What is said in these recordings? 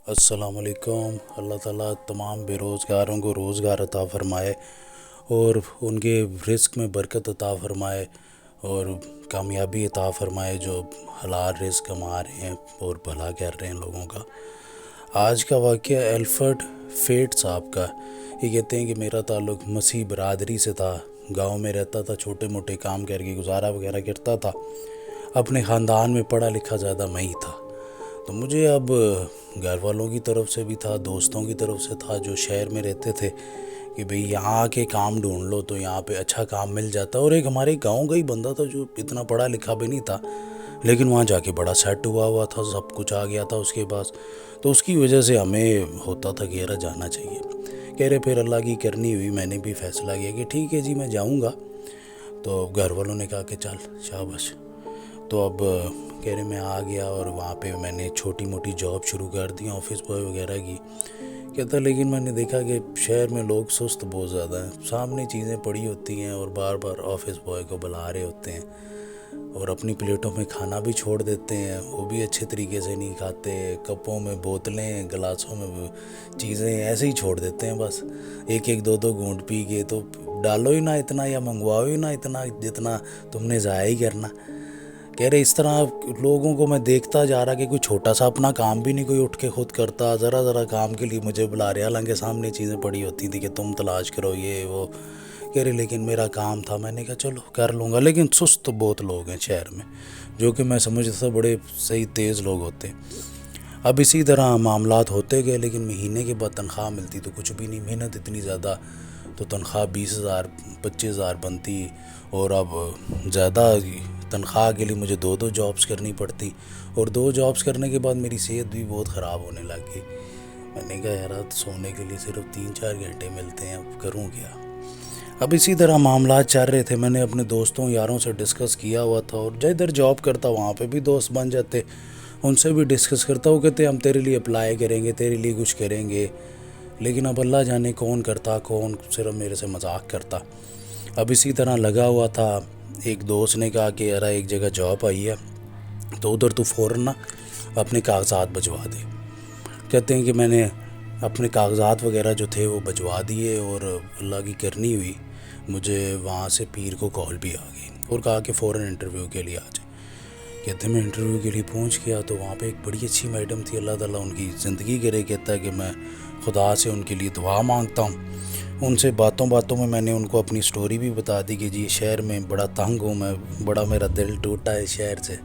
السلام علیکم۔ اللہ تعالیٰ تمام بے روزگاروں کو روزگار عطا فرمائے اور ان کے رزق میں برکت عطا فرمائے اور کامیابی عطا فرمائے جو حلال رزق کما رہے ہیں اور بھلا کر رہے ہیں لوگوں کا۔ آج کا واقعہ الفرڈ فیٹ صاحب کا۔ یہ کہتے ہیں کہ میرا تعلق مسیح برادری سے تھا، گاؤں میں رہتا تھا، چھوٹے موٹے کام کر کے گزارا وغیرہ کرتا تھا۔ اپنے خاندان میں پڑھا لکھا زیادہ میں ہی تھا، تو مجھے اب گھر والوں کی طرف سے بھی تھا، دوستوں کی طرف سے تھا جو شہر میں رہتے تھے کہ بھئی یہاں آ کے کام ڈھونڈ لو تو یہاں پہ اچھا کام مل جاتا۔ اور ایک ہمارے گاؤں کا ہی بندہ تھا جو اتنا پڑھا لکھا بھی نہیں تھا، لیکن وہاں جا کے بڑا سیٹ ہوا تھا، سب کچھ آ گیا تھا اس کے پاس، تو اس کی وجہ سے ہمیں ہوتا تھا کہ یار جانا چاہیے۔ کہہ رہے پھر اللہ کی کرنی ہوئی، میں نے بھی فیصلہ کیا کہ ٹھیک ہے جی میں جاؤں گا۔ تو گھر والوں نے کہا کہ چل شاباش۔ تو اب کہہ رہے میں آ گیا اور وہاں پہ میں نے چھوٹی موٹی جاب شروع کر دی، آفس بوائے وغیرہ کی۔ کہتا لیکن میں نے دیکھا کہ شہر میں لوگ سست بہت زیادہ ہیں، سامنے چیزیں پڑی ہوتی ہیں اور بار بار آفس بوائے کو بلا رہے ہوتے ہیں اور اپنی پلیٹوں میں کھانا بھی چھوڑ دیتے ہیں، وہ بھی اچھے طریقے سے نہیں کھاتے، کپوں میں بوتلیں گلاسوں میں چیزیں ایسے ہی چھوڑ دیتے ہیں، بس ایک ایک دو دو گھونٹ پی کے تو ڈالو ہی نہ اتنا یا منگواؤ ہی نہ اتنا جتنا تم نے ضائع ہی کرنا۔ کہہ رہے اس طرح لوگوں کو میں دیکھتا جا رہا کہ کوئی چھوٹا سا اپنا کام بھی نہیں کوئی اٹھ کے خود کرتا، ذرا کام کے لیے مجھے بلا رہے، حالانکہ سامنے چیزیں پڑی ہوتی تھی کہ تم تلاش کرو یہ وہ۔ کہہ رہے لیکن میرا کام تھا، میں نے کہا چلو کر لوں گا، لیکن سست بہت لوگ ہیں شہر میں، جو کہ میں سمجھتا تھا بڑے صحیح تیز لوگ ہوتے ہیں۔ اب اسی طرح معاملات ہوتے گئے، لیکن مہینے کے بعد تنخواہ ملتی تو کچھ بھی نہیں، محنت اتنی زیادہ تو تنخواہ 20,000 25,000 بنتی، اور اب زیادہ تنخواہ کے لیے مجھے 2 جابس کرنی پڑتی، اور 2 جابس کرنے کے بعد میری صحت بھی بہت خراب ہونے لگ گئی۔ میں نے کہا یار سونے کے لیے صرف 3-4 گھنٹے ملتے ہیں، اب کروں کیا۔ اب اسی طرح معاملات چل رہے تھے، میں نے اپنے دوستوں یاروں سے ڈسکس کیا ہوا تھا، اور جدھر جاب کرتا وہاں پہ بھی دوست بن جاتے، ان سے بھی ڈسکس کرتا، وہ کہتے ہم تیرے لیے اپلائی کریں گے، تیرے لیے کچھ کریں گے، لیکن اب اللہ جانے کون کرتا، کون صرف میرے سے مذاق کرتا۔ اب اسی طرح لگا ہوا تھا، ایک دوست نے کہا کہ یار ایک جگہ جاب آئی ہے تو ادھر تو فوراً اپنے کاغذات بھجوا دے۔ کہتے ہیں کہ میں نے اپنے کاغذات وغیرہ جو تھے وہ بھجوا دیے، اور اللہ کی کرنی ہوئی مجھے وہاں سے پیر کو کال بھی آ گئی اور کہا کہ فوراً انٹرویو کے لیے آ جائے۔ کہتے ہیں میں انٹرویو کے لیے پہنچ گیا تو وہاں پہ ایک بڑی اچھی میڈم تھی، اللہ تعالیٰ ان کی زندگی کرے۔ کہتا ہے کہ میں خدا سے ان کے لیے دعا مانگتا ہوں۔ ان سے باتوں میں نے ان کو اپنی سٹوری بھی بتا دی کہ جی شہر میں بڑا تنگ ہوں میں، بڑا میرا دل ٹوٹا ہے شہر سے،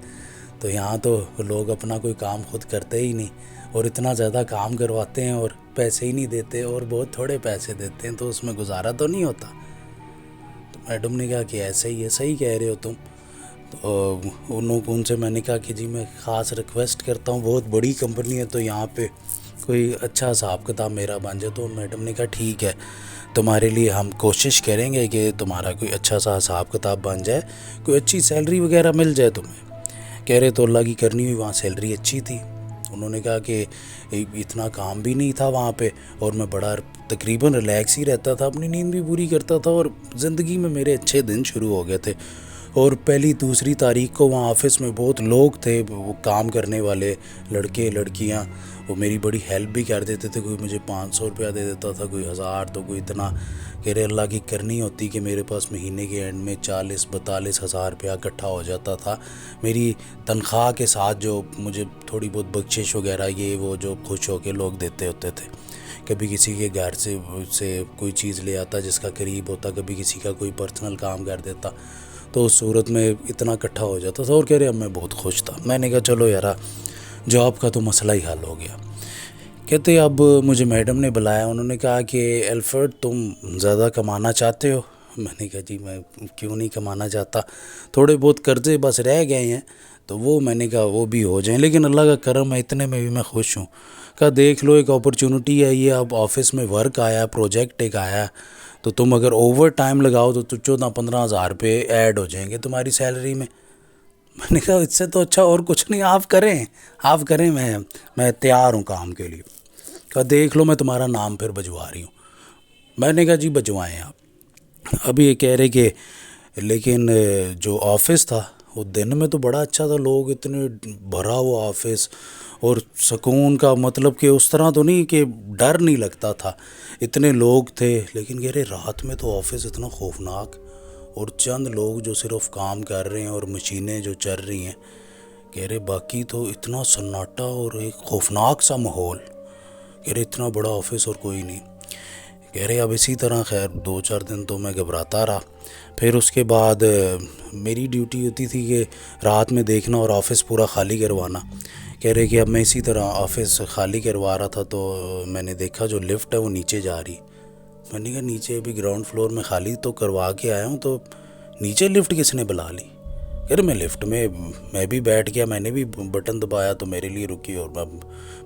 تو یہاں تو لوگ اپنا کوئی کام خود کرتے ہی نہیں، اور اتنا زیادہ کام کرواتے ہیں اور پیسے ہی نہیں دیتے، اور بہت تھوڑے پیسے دیتے ہیں، تو اس میں گزارا تو نہیں ہوتا۔ تو میڈم نے کہا کہ ایسے ہی ہے، صحیح کہہ رہے ہو تم۔ تو ان سے میں نے کہا کہ جی میں خاص ریکویسٹ کرتا ہوں، بہت بڑی کمپنی ہے تو یہاں پہ کوئی اچھا حساب کتاب میرا بن جائے۔ تو میڈم نے کہا ٹھیک ہے، تمہارے لیے ہم کوشش کریں گے کہ تمہارا کوئی اچھا سا حساب کتاب بن جائے، کوئی اچھی سیلری وغیرہ مل جائے تمہیں۔ کہہ رہے تو اللہ کی کرنی ہوئی، وہاں سیلری اچھی تھی۔ انہوں نے کہا کہ اتنا کام بھی نہیں تھا وہاں پہ، اور میں بڑا تقریباً ریلیکس ہی رہتا تھا، اپنی نیند بھی پوری کرتا تھا، اور زندگی میں میرے اچھے دن شروع ہو گئے تھے۔ اور پہلی دوسری تاریخ کو وہاں آفس میں بہت لوگ تھے، وہ کام کرنے والے لڑکے لڑکیاں، وہ میری بڑی ہیلپ بھی کر دیتے تھے، کوئی مجھے 500 روپیہ دے دیتا تھا، کوئی 1000، تو کوئی اتنا۔ کہہ رہے اللہ کی کرنی ہوتی کہ میرے پاس مہینے کے اینڈ میں 40-42 ہزار روپیہ اکٹھا ہو جاتا تھا میری تنخواہ کے ساتھ، جو مجھے تھوڑی بہت بخشش وغیرہ یہ وہ جو خوش ہو کے لوگ دیتے ہوتے تھے۔ کبھی کسی کے گھر سے کوئی چیز لے آتا جس کا قریب ہوتا، کبھی کسی کا کوئی پرسنل کام کر دیتا، تو اس صورت میں اتنا اکٹھا ہو جاتا تھا، اور کہہ رہے اب میں بہت خوش تھا۔ میں نے کہا چلو یار جاب کا تو مسئلہ ہی حل ہو گیا۔ کہتے اب مجھے میڈم نے بلایا، انہوں نے کہا کہ الفرڈ تم زیادہ کمانا چاہتے ہو؟ میں نے کہا جی میں کیوں نہیں کمانا چاہتا، تھوڑے بہت قرضے بس رہ گئے ہیں تو وہ میں نے کہا وہ بھی ہو جائیں، لیکن اللہ کا کرم ہے اتنے میں بھی میں خوش ہوں۔ کہا دیکھ لو ایک اپرچونٹی ہے یہ، اب آفس میں ورک آیا، پروجیکٹ ایک آیا، تو تم اگر اوور ٹائم لگاؤ تو 14-15 ہزار روپے ایڈ ہو جائیں گے تمہاری سیلری میں۔ میں نے کہا اس سے تو اچھا اور کچھ نہیں، آپ کریں، میں تیار ہوں کام کے لیے۔ کہا دیکھ لو میں تمہارا نام پھر بھجوا رہی ہوں۔ میں نے کہا جی بھجوائیں آپ۔ ابھی یہ کہہ رہے کہ لیکن جو آفس تھا وہ دن میں تو بڑا اچھا تھا، لوگ اتنے بھرا ہوا آفس اور سکون کا مطلب کہ اس طرح تو نہیں کہ ڈر نہیں لگتا تھا، اتنے لوگ تھے، لیکن کہہ رہے رات میں تو آفس اتنا خوفناک اور چند لوگ جو صرف کام کر رہے ہیں اور مشینیں جو چل رہی ہیں، کہہ رہے باقی تو اتنا سناٹا اور ایک خوفناک سا ماحول، کہہ رہے اتنا بڑا آفس اور کوئی نہیں۔ کہہ رہے اب اسی طرح خیر 2-4 دن تو میں گھبراتا رہا، پھر اس کے بعد میری ڈیوٹی ہوتی تھی کہ رات میں دیکھنا اور آفس پورا خالی کروانا۔ کہہ رہے کہ اب میں اسی طرح آفس خالی کروا رہا تھا تو میں نے دیکھا جو لفٹ ہے وہ نیچے جا رہی، میں نے کہا نیچے ابھی گراؤنڈ فلور میں خالی تو کروا کے آیا ہوں، تو نیچے لفٹ کس نے بلا لی؟ کہہ رہے میں لفٹ میں بھی بیٹھ گیا، میں نے بھی بٹن دبایا تو میرے لیے رکی، اور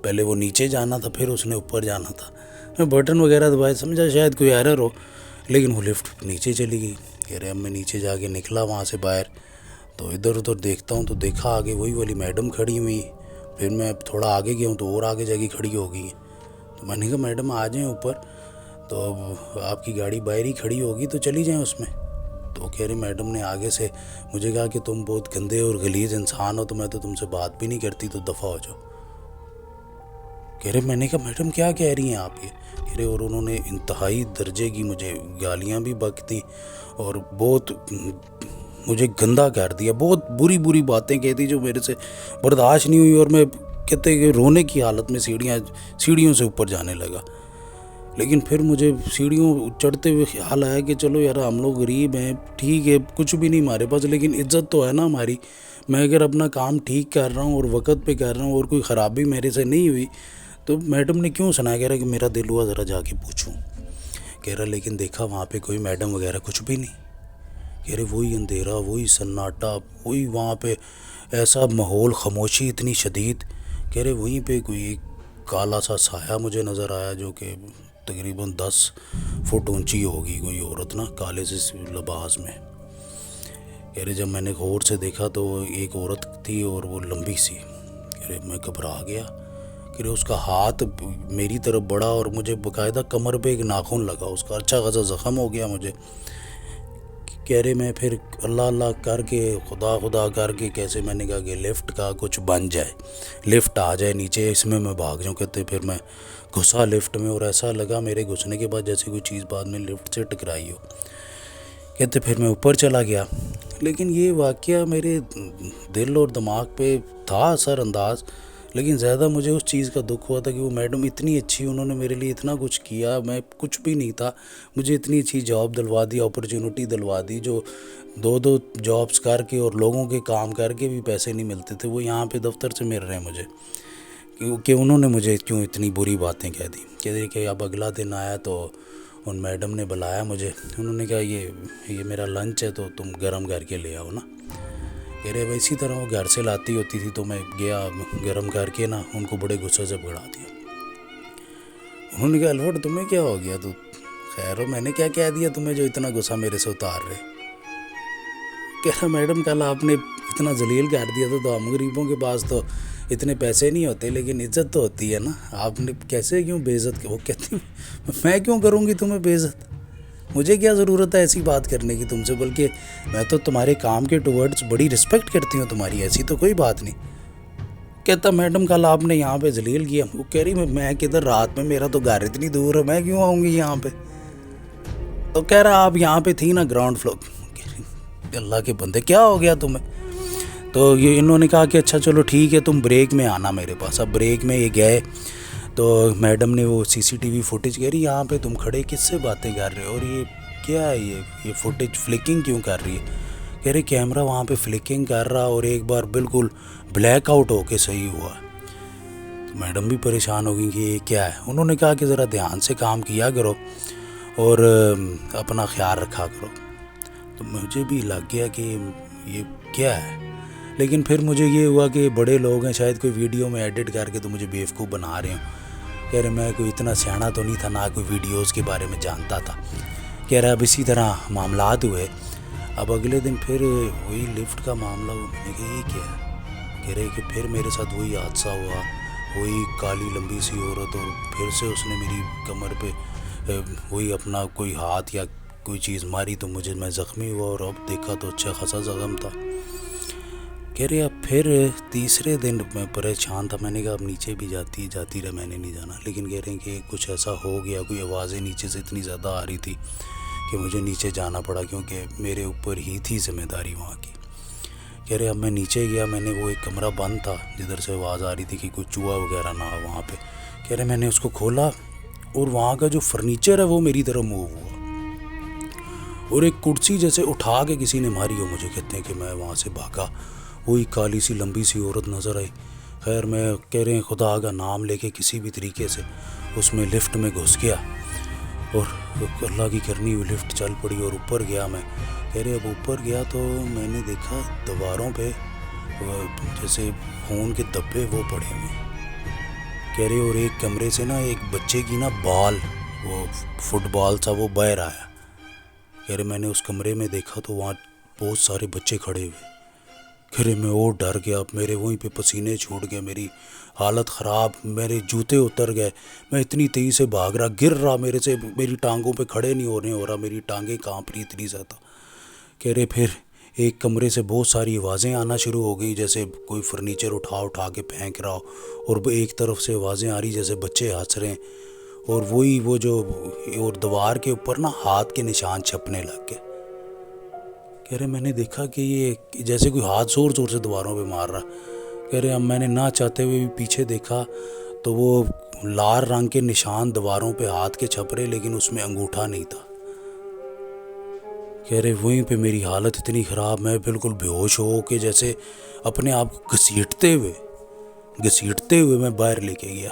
پہلے وہ نیچے جانا تھا پھر اس نے اوپر جانا تھا، میں بٹن وغیرہ دبایا، سمجھا شاید کوئی ایرر ہو، لیکن وہ لفٹ نیچے چلی گئی۔ کہہ رہے اب میں نیچے جا کے نکلا وہاں سے باہر، تو ادھر ادھر دیکھتا ہوں تو دیکھا آگے وہی والی میڈم کھڑی ہوئی، پھر میں تھوڑا آگے گیا ہوں تو اور آگے جا کے کھڑی ہو گئی ہیں، تو میں نے کہا میڈم آ جائیں اوپر، تو اب آپ کی گاڑی باہر ہی کھڑی ہوگی تو چلی جائیں اس میں۔ تو کہہ رہی میڈم نے آگے سے مجھے کہا کہ تم بہت گندے اور غلیظ انسان ہو، تو میں تو تم سے بات بھی نہیں کرتی، تو دفع ہو جاؤ۔ کہہ رہے میں نے کہا میڈم کیا کہہ رہی ہیں آپ یہ؟ کہہ رہے اور انہوں نے انتہائی درجے کی مجھے گالیاں بھی بکتیں اور بہت مجھے گندا کر دیا، بہت بری بری باتیں کہتی جو میرے سے برداشت نہیں ہوئی، اور میں کہتے کہ رونے کی حالت میں سیڑھیوں سے اوپر جانے لگا۔ لیکن پھر مجھے سیڑھیوں چڑھتے ہوئے خیال آیا کہ چلو یار ہم لوگ غریب ہیں، ٹھیک ہے کچھ بھی نہیں ہمارے پاس، لیکن عزت تو ہے نا ہماری، میں اگر اپنا کام ٹھیک کر رہا ہوں اور وقت پہ کر رہا ہوں اور کوئی خرابی میرے سے نہیں ہوئی تو میڈم نے کیوں سنایا؟ کہہ رہا کہ میرا دل ہوا ذرا جا کے پوچھوں۔ کہہ رہا لیکن دیکھا وہاں پہ کوئی میڈم وغیرہ کچھ بھی نہیں، کہہ رہے وہی اندھیرا، وہی سناٹا، وہی وہاں پہ ایسا ماحول، خاموشی اتنی شدید۔ کہہ رہے وہیں پہ کوئی ایک کالا سا سایہ مجھے نظر آیا جو کہ تقریباً 10 فٹ اونچی ہوگی، کوئی عورت نا کالے سے لباس میں۔ کہہ رہے جب میں نے غور سے دیکھا تو وہ ایک عورت تھی اور وہ لمبی سی۔ کہہ رہے میں گھبرا گیا، کہہ رہے اس کا ہاتھ میری طرف بڑھا اور مجھے باقاعدہ کمر پہ ایک ناخن لگا، اس کا اچھا خاصا زخم ہو گیا مجھے۔ کہہ رہے میں پھر اللہ اللہ کر کے خدا خدا کر کے کیسے میں نے کہا کہ لفٹ کا کچھ بن جائے، لفٹ آ جائے نیچے، اس میں بھاگ جاؤں۔ کہتے پھر میں گھسا لفٹ میں اور ایسا لگا میرے گھسنے کے بعد جیسے کوئی چیز بعد میں لفٹ سے ٹکرائی ہو۔ کہتے پھر میں اوپر چلا گیا، لیکن یہ واقعہ میرے دل اور دماغ پہ تھا اثر انداز، لیکن زیادہ مجھے اس چیز کا دکھ ہوا تھا کہ وہ میڈم اتنی اچھی، انہوں نے میرے لیے اتنا کچھ کیا، میں کچھ بھی نہیں تھا، مجھے اتنی اچھی جاب دلوا دی، اپرچونٹی دلوا دی، جو 2 جابس کر کے اور لوگوں کے کام کر کے بھی پیسے نہیں ملتے تھے، وہ یہاں پہ دفتر سے مل رہے ہیں مجھے، کہ انہوں نے مجھے کیوں اتنی بری باتیں کہہ دی۔ کہہ کہ اب اگلا دن آیا تو ان میڈم نے بلایا مجھے، انہوں نے کہا یہ میرا لنچ ہے تو تم گرم کر کے لے آؤ نا۔ کہہ رہے اسی طرح وہ گھر سے لاتی ہوتی تھی تو میں گیا گرم کر کے نا ان کو بڑے غصے سے بگڑا دیا۔ انہوں نے کہا الفٹ تمہیں کیا ہو گیا؟ تو خیر میں نے کیا کہہ دیا تمہیں جو اتنا غصہ میرے سے اتار رہے؟ کہہ رہا میڈم کل آپ نے اتنا ذلیل کر دیا تھا، تو ہم غریبوں کے پاس تو اتنے پیسے نہیں ہوتے لیکن عزت تو ہوتی ہے نا، آپ نے کیسے کیوں بے عزت؟ وہ کہتی میں کیوں کروں گی تمہیں بے عزت؟ مجھے کیا ضرورت ہے ایسی بات کرنے کی تم سے، بلکہ میں تو تمہارے کام کے ٹورڈز بڑی رسپیکٹ کرتی ہوں تمہاری، ایسی تو کوئی بات نہیں۔ کہتا میڈم کل آپ نے یہاں پہ ذلیل کیا۔ وہ کہہ رہی میں کدھر، رات میں میرا تو گھر اتنی دور ہے، میں کیوں آؤں گی یہاں پہ؟ تو کہہ رہا آپ یہاں پہ تھی نا گراؤنڈ فلور۔ اللہ کے بندے کیا ہو گیا تمہیں؟ تو یہ انہوں نے کہا کہ اچھا چلو ٹھیک ہے تم بریک میں آنا میرے پاس۔ اب بریک میں یہ گئے تو میڈم نے وہ CCTV فوٹیج کہہ رہی یہاں پہ تم کھڑے کس سے باتیں کر رہے ہو، اور یہ کیا ہے یہ فوٹیج فلکنگ کیوں کر رہی ہے؟ کہہ رہے کیمرہ وہاں پہ فلکنگ کر رہا اور ایک بار بالکل بلیک آؤٹ ہو کے صحیح ہوا۔ میڈم بھی پریشان ہو گئی کہ یہ کیا ہے۔ انہوں نے کہا کہ ذرا دھیان سے کام کیا کرو اور اپنا خیال رکھا کرو۔ تو مجھے بھی لگ گیا کہ یہ کیا ہے، لیکن پھر مجھے یہ ہوا کہ بڑے لوگ ہیں، شاید کوئی ویڈیو میں ایڈٹ کر کے تو مجھے بیوقوف بنا رہے ہوں۔ کہہ رہے میں کوئی اتنا سیاںا تو نہیں تھا، نہ کوئی ویڈیوز کے بارے میں جانتا تھا۔ کہہ رہا اب اسی طرح معاملات ہوئے۔ اب اگلے دن پھر وہی لفٹ کا معاملہ ہوا، میں نے کہا یہ کیا ہے؟ کہہ رہے کہ پھر میرے ساتھ وہی حادثہ ہوا، وہی کالی لمبی سی عورت، اور پھر سے اس نے میری کمر پہ وہی اپنا کوئی ہاتھ یا کوئی چیز ماری تو میں زخمی ہوا، اور اب دیکھا تو اچھا خاصا زخم تھا۔ کہہ رہے اب پھر تیسرے دن میں پریشان تھا، میں نے کہا اب نیچے بھی جاتی رہے، میں نے نہیں جانا، لیکن کہہ رہے ہیں کہ کچھ ایسا ہو گیا، کوئی آوازیں نیچے سے اتنی زیادہ آ رہی تھی کہ مجھے نیچے جانا پڑا، کیونکہ میرے اوپر ہی تھی ذمہ داری وہاں کی۔ کہہ رہے اب میں نیچے گیا، میں نے وہ ایک کمرہ بند تھا جدھر سے آواز آ رہی تھی کہ کوئی چوہا وغیرہ نہ ہو وہاں پہ۔ کہہ رہے میں نے اس کو کھولا اور وہاں کا جو فرنیچر ہے وہ میری طرف موو ہوا، اور ایک کرسی جیسے اٹھا کے کسی نے ماری ہو مجھے۔ کہتے ہیں کہ میں وہاں سے بھاگا، وہی کالی سی لمبی سی عورت نظر آئی۔ خیر میں کہہ رہے ہیں خدا کا نام لے کے کسی بھی طریقے سے اس میں لفٹ میں گھس گیا، اور اللہ کی کرنی ہوئی لفٹ چل پڑی اور اوپر گیا میں۔ کہہ رہے اب اوپر گیا تو میں نے دیکھا دیواروں پہ جیسے خون کے دبے وہ پڑے ہوئے۔ کہہ رہے اور ایک کمرے سے نا ایک بچے کی نا بال، وہ فٹ بال تھا، وہ باہر آیا۔ کہہ رہے میں نے اس کمرے میں دیکھا تو وہاں بہت سارے بچے کھڑے ہوئے۔ کہہ رہے میں اور ڈر گیا، میرے وہیں پہ پسینے چھوٹ گئے، میری حالت خراب، میرے جوتے اتر گئے، میں اتنی تیزی سے بھاگ رہا، گر رہا، میرے سے میری ٹانگوں پہ کھڑے نہیں ہو رہا، میری ٹانگیں کانپ رہی اتنی زیادہ۔ کہہ رہے پھر ایک کمرے سے بہت ساری آوازیں آنا شروع ہو گئی، جیسے کوئی فرنیچر اٹھا کے پھینک رہا ہو، اور ایک طرف سے آوازیں آ رہی جیسے بچے ہنس رہے ہیں، اور وہی وہ جو اور دیوار کے اوپر نا ہاتھ کے نشان چھپنے لگ گئے۔ کہہ رہے میں نے دیکھا کہ یہ جیسے کوئی ہاتھ زور سے دیواروں پہ مار رہا۔ کہہ رہے اب میں نے نہ چاہتے ہوئے بھی پیچھے دیکھا تو وہ لال رنگ کے نشان دیواروں پہ ہاتھ کے چھپ رہے، لیکن اس میں انگوٹھا نہیں تھا۔ کہہ رہے وہیں پہ میری حالت اتنی خراب، میں بالکل بے ہوش ہو کے جیسے اپنے آپ کو گھسیٹتے ہوئے میں باہر لے کے گیا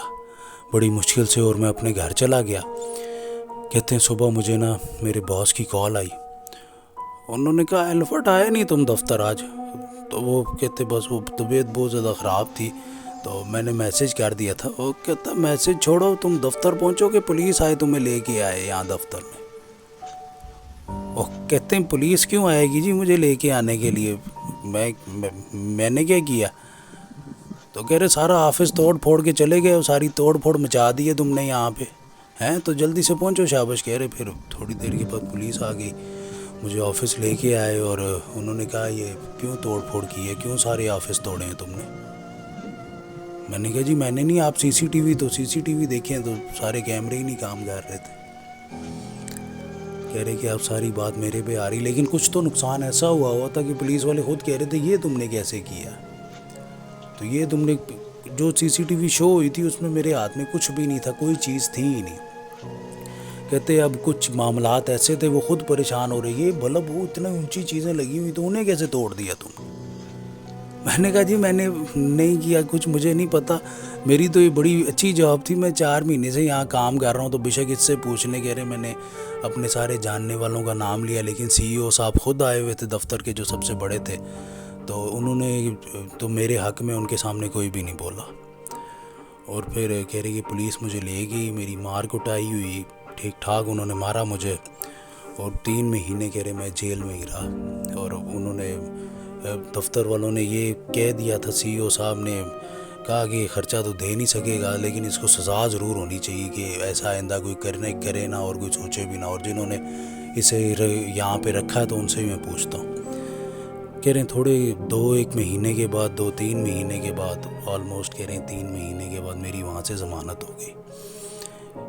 بڑی مشکل سے، اور میں اپنے گھر چلا گیا۔ کہتے ہیں صبح مجھے نا میرے باس کی کال آئی، انہوں نے کہا الفٹ آئے نہیں تم دفتر آج؟ تو وہ کہتے بس وہ طبیعت بہت زیادہ خراب تھی تو میں نے میسج کر دیا تھا۔ وہ کہتا میسج چھوڑو، تم دفتر پہنچو کہ پولیس آئے تمہیں لے کے آئے یہاں دفتر میں؟ وہ کہتے ہیں پولیس کیوں آئے گی جی مجھے لے کے آنے کے لیے، میں نے کیا کیا؟ تو کہہ رہے سارا آفس توڑ پھوڑ کے چلے گئے، ساری توڑ پھوڑ مچا دی ہے تم نے یہاں پہ ہیں، تو جلدی سے پہنچو شاباش۔ کہہ رہے پھر تھوڑی دیر کے بعد پولیس آ گئی، مجھے آفس لے کے آئے، اور انہوں نے کہا یہ کیوں توڑ پھوڑ کی ہے، کیوں سارے آفس توڑے ہیں تم نے؟ میں نے کہا جی میں نے نہیں، آپ سی سی ٹی وی دیکھیں تو سارے کیمرے ہی نہیں کام کر رہے تھے۔ کہہ رہے کہ اب ساری بات میرے پہ آ رہی، لیکن کچھ تو نقصان ایسا ہوا تھا کہ پولیس والے خود کہہ رہے تھے یہ تم نے کیسے کیا؟ تو یہ تم نے جو سی سی ٹی وی شو ہوئی تھی اس میں میرے ہاتھ میں کچھ بھی نہیں تھا، کوئی چیز تھی ہی نہیں۔ کہتے اب کچھ معاملات ایسے تھے وہ خود پریشان ہو رہے، یہ بلب وہ اتنا اونچی چیزیں لگی ہوئی تو انہیں کیسے توڑ دیا تم؟ میں نے کہا جی میں نے نہیں کیا کچھ، مجھے نہیں پتا، میری تو یہ بڑی اچھی جاب تھی، میں 4 مہینے سے یہاں کام کر رہا ہوں، تو بے شک اس سے پوچھنے کہہ رہے میں نے اپنے سارے جاننے والوں کا نام لیا، لیکن سی ای او صاحب خود آئے ہوئے تھے دفتر کے جو سب سے بڑے تھے، تو انہوں نے تو میرے حق میں ان کے سامنے کوئی بھی نہیں بولا۔ اور پھر کہہ رہے کہ پولیس مجھے لے گئی، میری مار کٹائی ہوئی ٹھیک ٹھاک، انہوں نے مارا مجھے، اور 3 مہینے کہہ رہے میں جیل میں ہی رہا۔ اور انہوں نے دفتر والوں نے یہ کہہ دیا تھا، سی ای او صاحب نے کہا کہ خرچہ تو دے نہیں سکے گا، لیکن اس کو سزا ضرور ہونی چاہیے کہ ایسا آئندہ کوئی کرے نہ اور کوئی سوچے بھی نہ، اور جنہوں نے اسے یہاں پہ رکھا ہے تو ان سے بھی میں پوچھتا ہوں۔ کہہ رہے ہیں تھوڑے 2-1 مہینے کے بعد 2-3 مہینے کے بعد آلموسٹ کہہ رہے ہیں 3 مہینے کے بعد میری وہاں سے ضمانت ہو گئی۔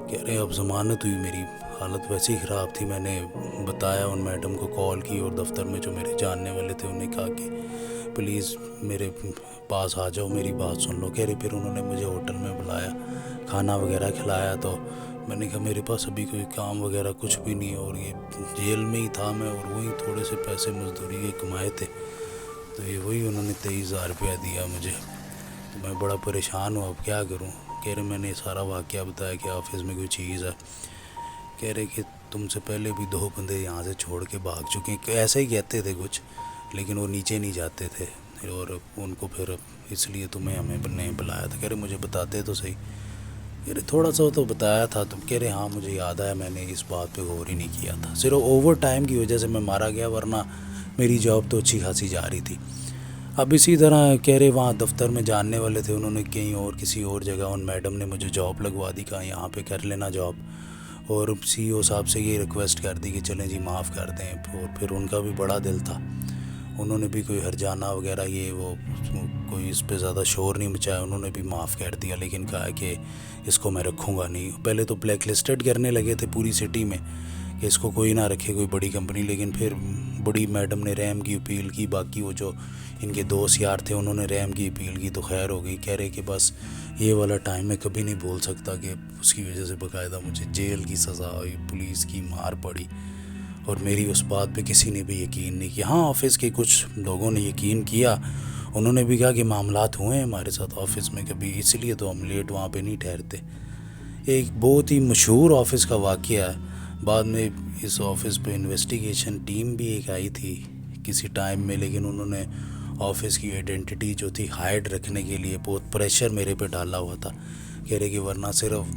کہہ رہے ہیں اب ضمانت ہوئی، میری حالت ویسے ہی خراب تھی، میں نے بتایا ان میڈم کو، کال کی، اور دفتر میں جو میرے جاننے والے تھے انہیں کہا کہ پلیز میرے پاس آ جاؤ، میری بات سن لو۔ کہہ رہے پھر انہوں نے مجھے ہوٹل میں بلایا، کھانا وغیرہ کھلایا، تو میں نے کہا میرے پاس ابھی کوئی کام وغیرہ کچھ بھی نہیں، اور یہ جیل میں ہی تھا میں، اور وہیں تھوڑے سے پیسے مزدوری کے کمائے تھے، تو یہ وہی انہوں نے 23,000 روپیہ دیا مجھے، تو میں بڑا پریشان ہوں اب کیا کروں۔ کہہ رہے میں نے سارا واقعہ بتایا کہ آفس میں کوئی چیز ہے۔ کہہ رہے کہ تم سے پہلے بھی 2 بندے یہاں سے چھوڑ کے بھاگ چکے ہیں، ایسے ہی کہتے تھے کچھ، لیکن وہ نیچے نہیں جاتے تھے، اور ان کو پھر اس لیے ہمیں نہیں بلایا تھا۔ کہہ رہے مجھے بتاتے تو صحیح۔ کہہ رہے تھوڑا سا تو بتایا تھا، تو کہہ رہے ہاں مجھے یاد آیا، میں نے اس بات پہ غور ہی نہیں کیا تھا، صرف اوور ٹائم کی وجہ سے میں مارا گیا، ورنہ میری جاب تو اچھی خاصی جا رہی تھی۔ اب اسی طرح کہہ رہے وہاں دفتر میں جاننے والے تھے، انہوں نے کہیں اور کسی اور جگہ ان میڈم نے مجھے جاب لگوا دی، کہا یہاں پہ کر لینا جاب، اور سی او صاحب سے یہ ریکویسٹ کر دی کہ چلیں جی معاف کر دیں، اور پھر ان کا بھی بڑا دل تھا، انہوں نے بھی کوئی ہرجانہ وغیرہ یہ وہ کوئی اس پہ زیادہ شور نہیں مچایا، انہوں نے بھی معاف کر دیا، لیکن کہا کہ اس کو میں رکھوں گا نہیں۔ پہلے تو بلیک لسٹڈ کرنے لگے تھے پوری سٹی میں کہ اس کو کوئی نہ رکھے، کوئی بڑی کمپنی، لیکن پھر بڑی میڈم نے رحم کی اپیل کی، باقی وہ جو ان کے دوست یار تھے انہوں نے رحم کی اپیل کی تو خیر ہو گئی۔ کہہ رہے کہ بس یہ والا ٹائم میں کبھی نہیں بول سکتا کہ اس کی وجہ سے باقاعدہ مجھے جیل کی سزا ہوئی، پولیس کی مار پڑی، اور میری اس بات پہ کسی نے بھی یقین نہیں کیا۔ ہاں آفس کے کچھ لوگوں نے یقین کیا، انہوں نے بھی کہا کہ معاملات ہوئے ہیں ہمارے ساتھ آفس میں کبھی، اس لیے تو ہم لیٹ وہاں پہ نہیں ٹھہرتے۔ ایک بہت ہی مشہور آفس کا واقعہ ہے، بعد میں اس آفس پہ انویسٹیگیشن ٹیم بھی ایک آئی تھی کسی ٹائم میں، لیکن انہوں نے آفس کی آئیڈینٹی جو تھی ہائیڈ رکھنے کے لیے بہت پریشر میرے پہ ڈالا ہوا تھا، کہہ رہے کہ ورنہ صرف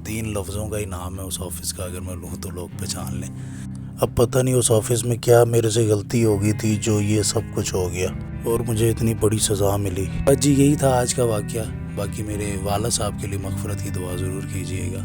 3 لفظوں کا ہی نام ہے اس آفس کا، اگر میں لوں تو لوگ پہچان لیں۔ اب پتہ نہیں اس آفس میں کیا میرے سے غلطی ہو گئی تھی جو یہ سب کچھ ہو گیا اور مجھے اتنی بڑی سزا ملی۔ جی یہی تھا آج کا واقعہ، باقی میرے والد صاحب کے لیے مغفرت کی دعا ضرور کیجیے گا۔